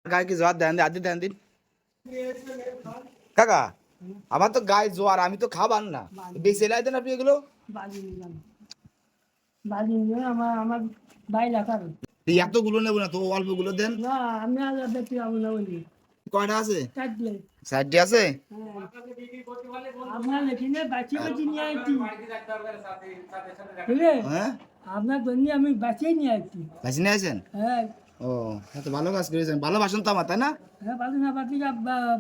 গায়ে কি জোয়ার দেন আদি দেন দিন কাকা। আমার তো গায়ে জোয়ার, আমি তো খাবার না, বেশি এলাই দেন আপনি এগুলো। আমার আমার ভাই লাগাবে এতগুলো নেবো না তো, অল্পগুলো দেন। না। আমি আর দেখতে পাবো না বলি কয়টা আছে? চারটে। চারটি আছে। আপনার এখানে বাঁচিয়ে বাঁচিয়ে নিয়ে আসছি, ঠিক আছে? হ্যাঁ, আপনার জন্য আমি বাঁচিয়ে নিয়ে আসছি। বেশি নিয়ে আসেন। হ্যাঁ ও, এত ভালো কাজ করেছেন, ভালোবাসেন তো আমার, তাই না? হ্যাঁ, বাদু না বাকি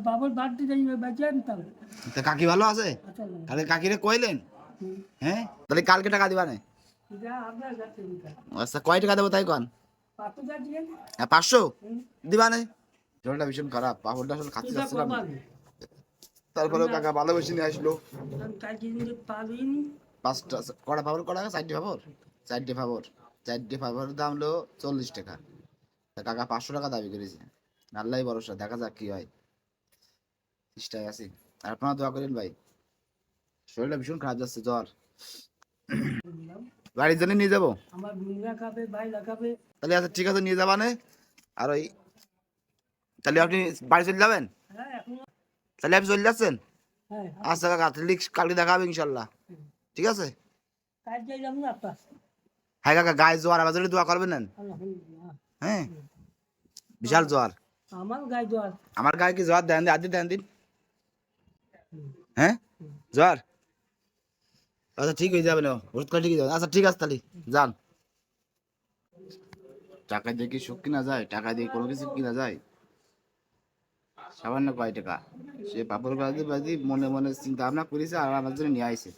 বাবুর বাড়তে যাই বাঁচিয়ে আনতাম। তা কাকি ভালো আছে? আচ্ছা তাহলে কাকিরে কইলেন? হ্যাঁ, তাহলে কালকে টাকা দিবা না? যা আপনার কাছে আচ্ছা, কয় টাকা দেবো তাই কন? 500 টাকা দিয়ে 500 দিবা না? জলটা ভীষণ খারাপ, পাপড়টা আসলে খাচ্ছি এটা যাচ্ছিলাম না। কমাবে। তারপরেও কাকা ভালোবেসে নিয়ে আসলো। আমি কালকে কিন্তু পাবিনি। 5টা কটা পাপড়, কটা 4টে পাপড়। 4টে পাপড়, 4টে পাপড়ের দাম হলো 40 টাকা। তা কাকা 500 টাকা দাবি করেছে। আল্লাহ ভরসা, দেখা যাক কি হয়। চেষ্টায় আছি। আর আপনারা দোয়া করেন ভাই, শরীরটা ভীষণ খারাপ যাচ্ছে, জ্বর। বাড়ির জন্য নিয়ে যাবো। আমার বোনরা খাবে, ভাই লাগাবে। তাহলে আচ্ছা ঠিক আছে, নিয়ে যাবা না? আর ওই, তাহলে আপনি বাড়ি চলে যাবেন? হ্যাঁ এখন। তাহলে আপনি চলে যাচ্ছেন? হ্যাঁ আচ্ছা কাকা, তাহলে কালকে দেখা হবে ইনশাল্লাহ। ঠিক আছে। কালকে যাবো না আপনার। হ্যাঁ কাকা, গায়ে জ্বর, আমার জন্য দোয়া করবেন না? আলহামদুলিল্লাহ। হ্যাঁ, বিশাল জ্বর। আমার গায়ে জ্বর। আমার গায়ে কি জ্বর দেন আদি দেন দিন। হ্যাঁ, জ্বর। আচ্ছা ঠিক হয়ে যাবে না, ওষুধ খাই ঠিক হয়ে যাবে। আচ্ছা ঠিক আছে, তাহলে যান। টাকা দিয়ে কি সুখ কিনা যায়? টাকা দিয়ে কোনো কিছু কিনা যায়? সামান্য কয় টাকা, সে পাপড় বাজি বাজি মনে মনে চিন্তা ভাবনা করেছে আর আমার জন্য নিয়ে আসে।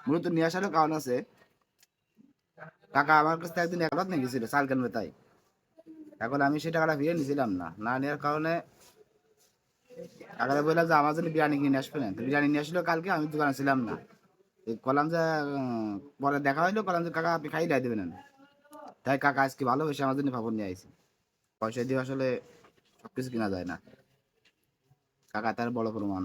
মূলত নিয়ে আসারও কারণ আছে। টাকা আমার কাছ থেকে একদিন 1 লাখ নিয়ে গেছিল চাল কেনবে তাই। এখন আমি সেই টাকাটা ফিরে নিয়েছিলাম না, না নেওয়ার কারণে টাকাটা বললাম যে আমার জন্য বিরিয়ানি কিনে আসবে না। তো বিরিয়ানি নিয়ে আসলো কালকে, আমি দোকানে ছিলাম না। কলাম যে পরে দেখা হইলো, কলাম যে কাকা আপনি খাই দেবেন না। তাই কাকা আজকে ভালোবেসে আমার জন্য পাপড় নিয়ে আইছে। পয়সা দিয়ে আসলে সবকিছু কিনা যায় না। কাকা তার বড় প্রমাণ।